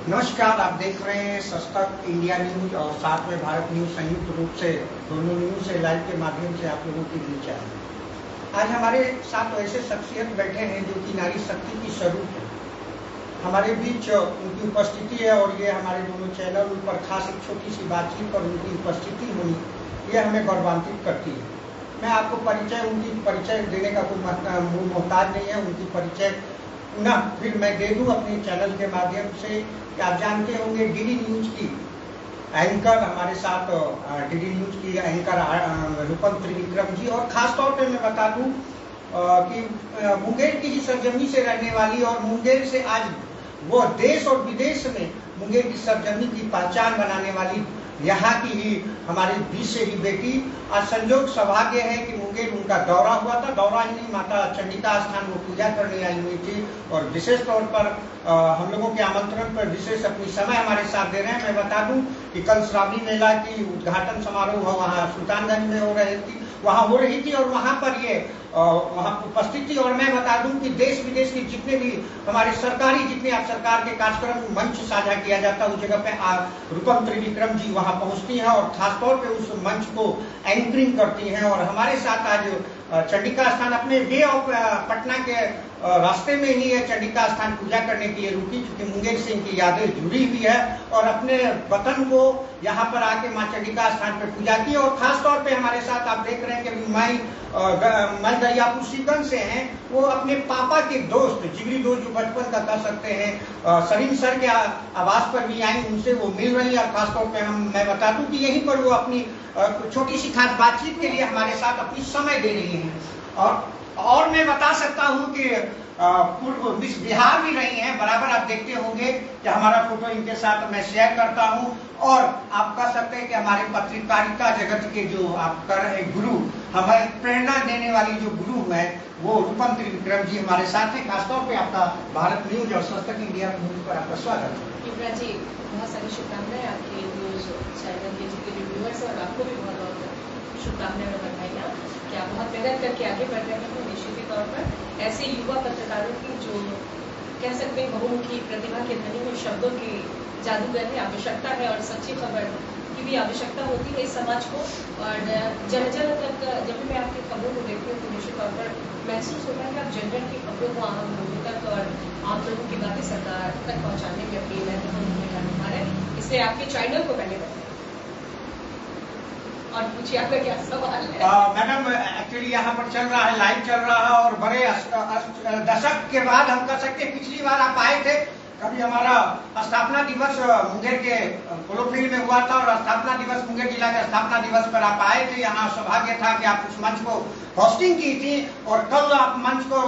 नमस्कार, आप देख रहे हैं सस्तक इंडिया न्यूज और साथ में भारत न्यूज संयुक्त रूप से दोनों न्यूज से लाइव के माध्यम से आप लोगों के बीच आए। आज हमारे साथ ऐसे शख्सियत बैठे हैं जो कि नारी शक्ति की स्वरूप है। हमारे बीच उनकी उपस्थिति है और ये हमारे दोनों चैनल पर खास एक छोटी सी बातचीत पर उनकी उपस्थिति होनी ये हमें गौरवान्वित करती है। मैं आपको उनकी परिचय देने का कोई मोहताज नहीं है। उनकी परिचय पुनः फिर मैं दे दूं अपने चैनल के माध्यम से कि आप जानते होंगे डीडी न्यूज की एंकर हमारे साथ डीडी न्यूज की एंकर रूपम त्रिविक्रम जी, और खास तौर पे मैं बता दूं कि मुंगेर की ही सरजमी से रहने वाली और मुंगेर से आज वो देश और विदेश में मुंगेर की सरजमी की पहचान बनाने वाली यहाँ की ही हमारे बीच से ही बेटी आज संयोग सौभाग्य है कि मुंगेर उनका दौरा हुआ था। दौरा ही नहीं, माता चंडिका स्थान वो पूजा करने आई हुई थी और विशेष तौर पर हम लोगों के आमंत्रण पर विशेष अपनी समय हमारे साथ दे रहे हैं। मैं बता दूं कि कल श्रावणी मेला की उद्घाटन समारोह वहाँ सुल्तानगंज में हो रही थी और वहाँ पर ये वहाँ उपस्थित थी। और मैं बता दूं कि देश विदेश के जितने भी हमारे जितने आप सरकार के कार्यक्रम मंच साझा किया जाता है उस जगह पे रूपम त्रिविक्रम जी वहाँ पहुँचती हैं और खासतौर पे उस मंच को एंकरिंग करती हैं। और हमारे साथ आज चंडिका स्थान अपने वे ऑफ पटना के रास्ते में ही है चंडिका स्थान पूजा करने के लिए रुकी, क्योंकि मुंगेर से इनकी यादें जुड़ी हुई है और अपने वतन को यहाँ पर आके माँ चंडिका स्थान पर पूजा की। और खास तौर पे हमारे साथ आप देख रहे हैं कि अभी मैं दरियापुर सीगंज से हैं, वो अपने पापा के दोस्त जिगरी दोस्त जो बचपन का कह सकते हैं सलीम सर के आवास पर भी आई, उनसे वो मिल रही है। खासतौर पे मैं बता दूं कि यहीं पर वो अपनी छोटी सी खास बातचीत के लिए हमारे साथ अपनी समय दे रही हैं। और मैं बता सकता हूं कि पूर्व मिस बिहार भी रही हैं। बराबर आप देखते होंगे कि हमारा फोटो इनके साथ मैं शेयर करता हूं। और आप कह सकते हैं कि हमारे पत्रकारिता जगत के जो आप कर रहे गुरु, हमें प्रेरणा देने वाली जो गुरु है वो रूपम त्रिविक्रम जी हमारे साथ हैं। खासतौर पे आपका भारत न्यूज और सस्तक इंडिया न्यूज पर आपका स्वागत है। युवराज जी, बहुत सारी शुभकामनाएं आपके न्यूज चैनल के जितने व्यूअर्स और आपको भी बहुत बहुत शुभकामनाएं और बधाइयाँ कि आप बहुत मेहनत करके आगे बढ़ रहे हैं। निश्चित ही तौर पर ऐसे युवा पत्रकारों की जो कह सकते हैं बहुमुखी प्रतिभा के धनी में शब्दों की जादूगर है, आवश्यकता है और सच्ची खबर की भी आवश्यकता होती है इस समाज को। और जन जन तक जब भी मैं आपकी खबरों को देखती हूँ तो निश्चित तौर पर महसूस होता है कि आप जन जन की खबरों को आम लोगों तक और आम लोगों की बातें सरकार तक पहुँचाने में अपनी महत्वपूर्ण भूमिका निभा रहे हैं। इसलिए आपके चैनल को पहले बताएं और पूछिए आपका क्या सवाल है। मैडम, एक्चुअली यहाँ पर चल रहा है, लाइव चल रहा है और बड़े दशक के बाद हम कह सकते हैं पिछली बार आप आए थे, कभी हमारा स्थापना दिवस मुंगेर के पोलो फील्ड में हुआ था और स्थापना दिवस मुंगेर जिला के स्थापना दिवस पर आप आए थे। यहाँ सौभाग्य था कि आप उस मंच को होस्टिंग की थी और कल आप मंच को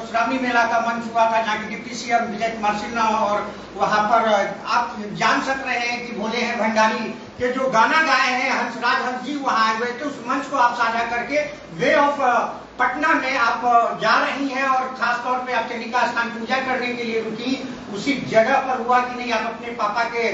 श्रावणी मेला का मंच हुआ था जहाँ की डिप्टी सीएम विजय कुमार सिन्हा, और वहाँ पर आप जान सक रहे हैं कि भोले हैं भंडारी के जो गाना गाए हैं हंस जी वहाँ आए हुए थे। उस मंच को आप साझा करके वे ऑफ पटना में आप जा रही हैं और खास तौर पे आप चंडिका स्थान पूजा करने के लिए रुकी। उसी जगह पर हुआ कि नहीं आप अपने पापा के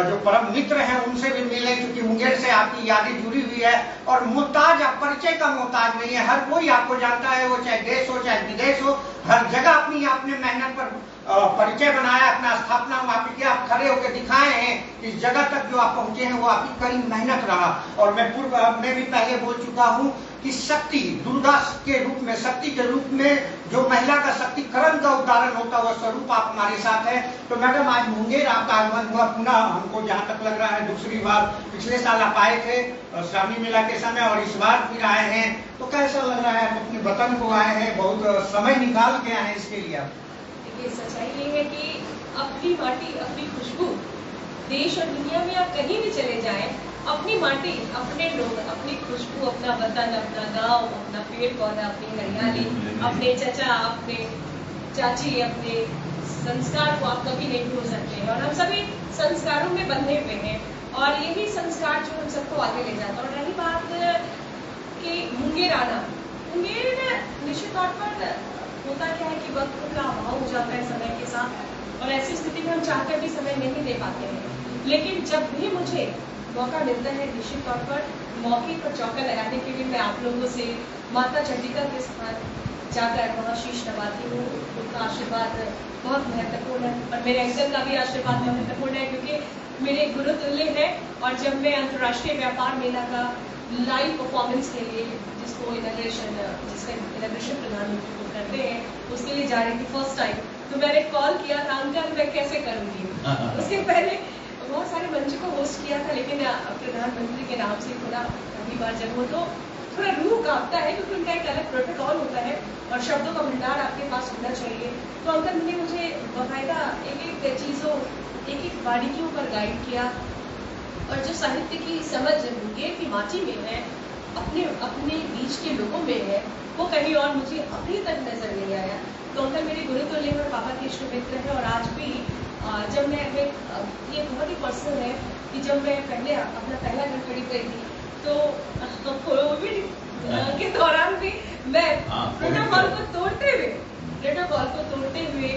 जो परम मित्र हैं उनसे भी मिले, क्योंकि मुंगेर से आपकी यादें जुड़ी हुई है और मोहताज आप परिचय का मोहताज नहीं है। हर कोई आपको जानता है, वो चाहे देश हो चाहे विदेश हो, हर जगह अपनी आपने मेहनत पर परिचय बनाया, अपना स्थापना वहाँ पे किया, आप खड़े होकर दिखाए हैं इस जगह तक जो आप पहुंचे हैं वो आपकी कड़ी मेहनत रहा। और मैं पूर्व में भी पहले बोल चुका हूँ कि शक्ति दुर्गा के रूप में, शक्ति के रूप में जो महिला का शक्तिकरण का उदाहरण होता है वह स्वरूप आप हमारे साथ है। तो मैडम आज मुंगेर आपका आगमन हुआ पुनः, हमको जहाँ तक लग रहा है दूसरी बार, पिछले साल आप आए थे श्रावणी मेला के समय और इस बार फिर आए हैं, तो कैसा लग रहा है? आप अपने वतन को आए हैं, बहुत समय निकाल के आए हैं इसके लिए आप। देखिए, सच्चाई ये है कि अपनी माटी अपनी खुशबू, देश और दुनिया में आप कहीं भी चले जाएं, अपनी माटी, अपने लोग, अपनी खुशबू, अपना वतन, अपना गांव, अपना पेड़ पौधा, अपनी हरियाली, अपने चचा, अपने चाची, अपने संस्कार को आप कभी नहीं भूल सकते हैं। और हम सभी संस्कारों में बंधे हुए हैं और यही संस्कार जो हम सबको आगे ले जाता है। और रही बात कि मुंगेर आना, मुंगेर निश्चित तौर पर होता क्या है कि वक्त का अभाव हो जाता है समय के साथ और ऐसी स्थिति में हम चाहकर भी समय नहीं दे पाते हैं। लेकिन जब भी मुझे मौका मिलता है निश्चित तौर पर मौके पर चौका लगाने के लिए मैं आप लोगों से माता चंडिका के स्थान जाकर वहाँ शीश नवाती हूँ। उनका आशीर्वाद बहुत महत्वपूर्ण है। और मेरे अंकल का भी आशीर्वाद महत्वपूर्ण है, क्योंकि मेरे गुरु तुल्य है। और जब मैं अंतर्राष्ट्रीय व्यापार मेला का लाइव परफॉर्मेंस के लिए जिसका इनॉग्रेशन प्रधानमंत्री को करते हैं, उसके लिए जा रही थी फर्स्ट टाइम, तो मैंने कॉल किया था, अंकल मैं कैसे करूंगी। उसके पहले बहुत सारे मंच को होस्ट किया था, लेकिन प्रधानमंत्री के नाम से थोड़ा पहली बार जब हो तो थोड़ा रूह कांपता है, क्योंकि उनका एक अलग प्रोटोकॉल होता है और शब्दों का भंडार आपके पास होना चाहिए। तो अंकल ने मुझे बाकायदा एक एक चीज़ों, एक एक बारीकियों पर गाइड किया, और जो साहित्य की समझ मुंगेर की माटी में है, अपने अपने बीच के लोगों में है, वो कहीं और मुझे अभी तक नजर नहीं आया। तो अंकल मेरे गुरु तुल्य और पापा के इष्ट मित्र है। और आज भी जब मैं ये बहुत ही पर्सनल है कि जब मैं पहले अपना पहला घर खरीद गई थी, तो कोविड के दौरान भी मैं प्रोटोकॉल को तोड़ते हुए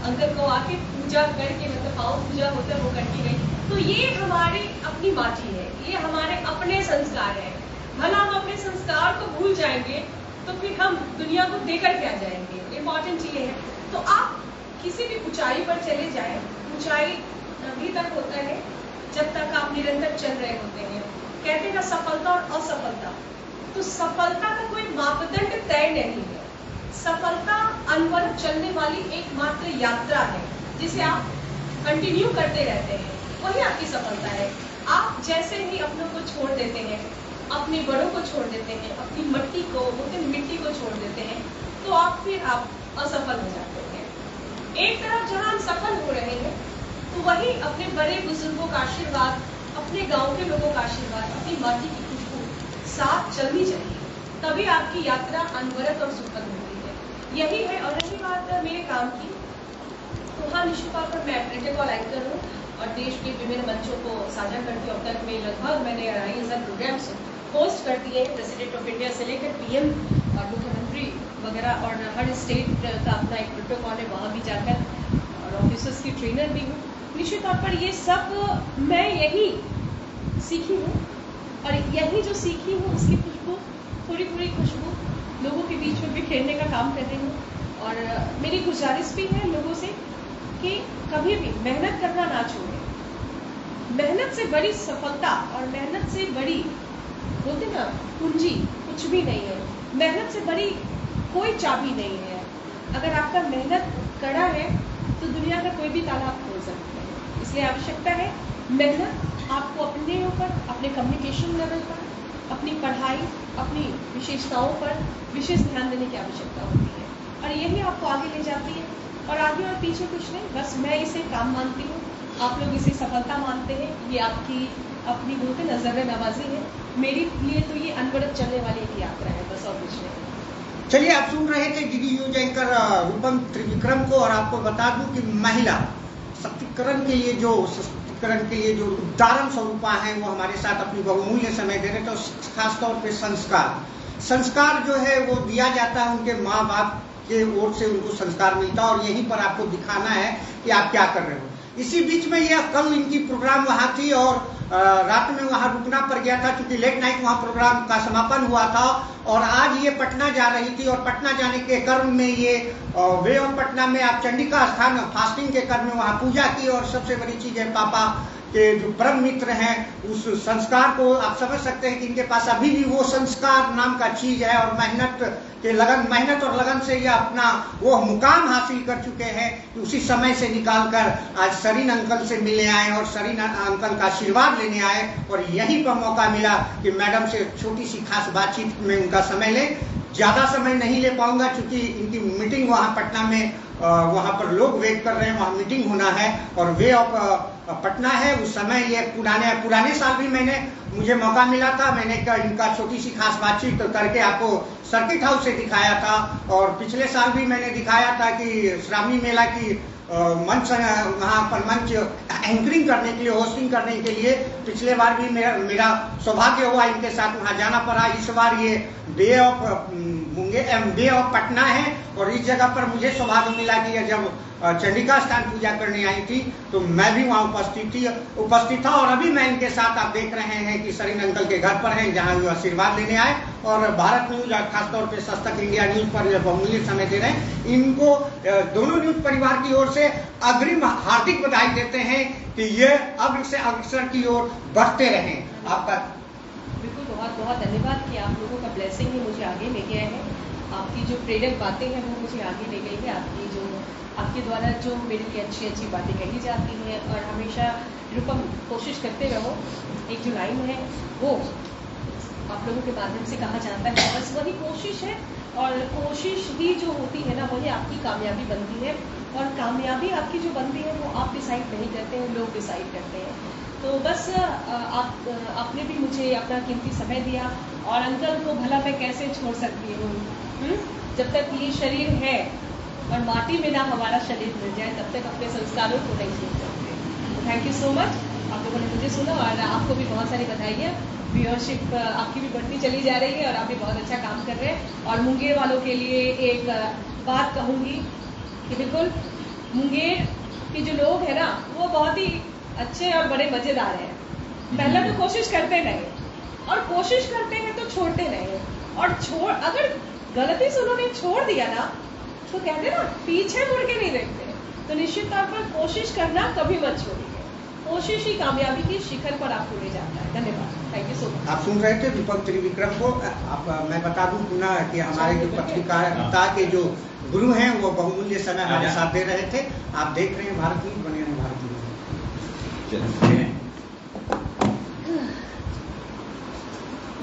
अंकल को आके पूजा करके, मतलब पाँव पूजा होता है वो करके गई। तो ये हमारी अपनी माटी है, ये हमारे अपने संस्कार है। भला हम अपने संस्कार को भूल जाएंगे तो फिर हम दुनिया को देकर क्या जाएंगे। इम्पोर्टेंट ये है। तो आप किसी भी ऊंचाई पर चले जाएं, ऊंचाई तभी तक होता है जब तक आप निरंतर चल रहे होते हैं। कहते हैं ना सफलता और असफलता, तो सफलता का कोई मापदंड तय नहीं है। सफलता अनवरत चलने वाली एकमात्र यात्रा है जिसे आप कंटिन्यू करते रहते हैं, वही आपकी सफलता है। आप जैसे ही अपनों को छोड़ देते हैं, अपने बड़ों को छोड़ देते हैं, अपनी मिट्टी को छोड़ देते हैं, तो आप असफल हो जाते हैं। एक तरफ जहां हम सफल हो रहे हैं, तो वही अपने बड़े बुजुर्गों का आशीर्वाद, अपने गांव के लोगों का आशीर्वाद, अपनी माटी की खुशबू साथ चलनी चाहिए, तभी आपकी यात्रा अनवरत और सुखद होती है। यही है। और रही बात मेरे काम की, तो हाँ, निश्चित तौर पर मैं प्रोटोकॉल एंकर हूँ और देश के विभिन्न मंचों को साझा करती हूँ। अब तक में लगभग मैंने 2,500 प्रोग्राम्स होस्ट कर दिए, प्रेसिडेंट ऑफ इंडिया से लेकर पीएम और मुख्यमंत्री वगैरह, और हर स्टेट का अपना एक प्रोटोकॉल है, वहाँ भी जाकर, और ऑफिसर्स की ट्रेनर भी हूँ। निश्चित तौर पर ये सब मैं यही सीखी हूँ, और यही जो सीखी हूँ उसकी खुशबू, थोड़ी खुशबू लोगों के बीच में बिखेरने का काम कर रही हूँ। और मेरी गुजारिश भी है लोगों से कि कभी भी मेहनत करना ना छोड़ें। मेहनत से बड़ी सफलता और मेहनत से बड़ी बोलते ना पूंजी कुछ भी नहीं है। मेहनत से बड़ी कोई चाबी नहीं है। अगर आपका मेहनत कड़ा है तो दुनिया का कोई भी ताला आप खोल सकते हैं। इसलिए आवश्यकता है मेहनत। आपको अपने ऊपर, अपने कम्युनिकेशन लेवल पर, अपनी पढ़ाई, अपनी विशेषताओं पर विशेष ध्यान देने की आवश्यकता होती है, और यही आपको आगे ले जाती है। और आगे और पीछे कुछ नहीं, बस मैं इसे काम मानती हूँ, आप लोग इसे सफलता मानते हैं। ये आपकी अपनी बोलते नजर नवाजी है, मेरे लिए तो ये अनवरत चलने वाली एक यात्रा है, बस और कुछ नहीं। चलिए, आप सुन रहे थे डीडी न्यूज एंकर रूपम त्रिविक्रम को। और आपको बता दूं कि महिला सशक्तिकरण के लिए जो उदाहरण स्वरूपा हैं, वो हमारे साथ अपनी बहुमूल्य समय दे रहे थे। तो खासतौर पे संस्कार जो है वो दिया जाता है, उनके माँ बाप के ओर से उनको संस्कार मिलता है, और यहीं पर आपको दिखाना है कि आप क्या कर रहे हो। इसी बीच में यह कल इनकी प्रोग्राम वहाँ थी, और रात में वहाँ रुकना पड़ गया था क्योंकि लेट नाइट वहाँ प्रोग्राम का समापन हुआ था। और आज ये पटना जा रही थी, और पटना जाने के क्रम में ये वे ऑफ पटना में आप चंडिका स्थान फास्टिंग के क्रम में वहाँ पूजा की। और सबसे बड़ी चीज है, पापा के जो परम मित्र हैं, उस संस्कार को आप समझ सकते हैं कि इनके पास अभी भी वो संस्कार नाम का चीज है, और मेहनत और लगन से ये अपना वो मुकाम हासिल कर चुके हैं कि उसी समय से निकालकर आज सरीन अंकल से मिलने आए और सरीन अंकल का आशीर्वाद लेने आए। और यहीं पर मौका मिला कि मैडम से छोटी सी खास बातचीत में उनका समय लें। ज़्यादा समय नहीं ले पाऊंगा क्योंकि इनकी मीटिंग वहाँ पटना में, वहाँ पर लोग वेट कर रहे हैं, वहाँ मीटिंग होना है, और वे ऑफ पटना है। उस समय ये पुराने साल भी मुझे मौका मिला था, मैंने इनका छोटी सी खास बातचीत करके आपको सर्किट हाउस से दिखाया था। और पिछले साल भी मैंने दिखाया था कि श्रावणी मेला की मंच, वहाँ पर मंच एंकरिंग करने के लिए, होस्टिंग करने के लिए पिछले बार भी मेरा सौभाग्य हुआ इनके साथ वहाँ जाना पड़ा। इस बार ये डे ऑफ ये बे ऑफ पटना है और इस जगह पर मुझे सौभाग्य मिला कि जब चंडिका स्थान पूजा करने आई थी तो मैं भी वहाँ उपस्थित था और अभी मैं इनके साथ आप देख रहे हैं कि सरीन अंकल के घर पर हैं जहाँ वो आशीर्वाद लेने आए और भारत न्यूज खासतौर पे सस्तक इंडिया न्यूज पर बहुमूल्य समय दे रहे हैं। इनको दोनों न्यूज परिवार की ओर से अग्रिम हार्दिक बधाई देते हैं कि ये अग्र से अग्रसर की ओर बढ़ते रहें। आपका बिल्कुल बहुत बहुत धन्यवाद कि आप लोगों का ब्लेसिंग ही मुझे आगे ले गया है। आपकी जो प्रेरक बातें हैं वो मुझे आगे ले गई है। आपके द्वारा जो मेरे लिए अच्छी अच्छी बातें कही जाती हैं और हमेशा निरुपम कोशिश करते रहो। एक जो लाइन है वो आप लोगों के माध्यम से कहा जाता है, बस वही कोशिश है और कोशिश ही जो होती है ना वही आपकी कामयाबी बनती है और कामयाबी आपकी जो बनती है वो आप डिसाइड नहीं करते हैं, लोग डिसाइड करते हैं। तो बस आपने भी मुझे अपना कीमती समय दिया और अंकल को भला मैं कैसे छोड़ सकती हूँ। जब तक ये शरीर है और माटी में ना हमारा शरीर मिल जाए तब तक अपने संस्कारों को नहीं छोड़ सकते। थैंक यू सो मच, आप लोगों ने मुझे सुना और आपको भी बहुत सारी बधाई है। व्यूअरशिप आपकी भी बढ़ती चली जा रही है और आप भी बहुत अच्छा काम कर रहे हैं। और मुंगेर वालों के लिए एक बात कहूँगी कि बिल्कुल मुंगेर के जो लोग हैं ना वो बहुत ही अच्छे और बड़े मज़ेदार हैं। पहले तो कोशिश करते नहीं और कोशिश करते हैं तो छोड़ते नहीं और अगर गलती से उन्होंने छोड़ दिया ना तो कहते ना पीछे मुड़ के नहीं देखते। तो निश्चित तौर पर कोशिश करना कभी मत छोड़िए। कोशिश ही कामयाबी की शिखर पर आपको ले जाता है। धन्यवाद, थैंक यू सो मच। आप सुन रहे थे दीपक त्रिविक्रम को। मैं बता दूं पुनः कि हमारे जो पत्रकारिता के जो गुरु हैं वो बहुमूल्य समय हमारे साथ दे रहे थे। आप देख रहे हैं भारत न्यूज, बने हैं भारत न्यूज।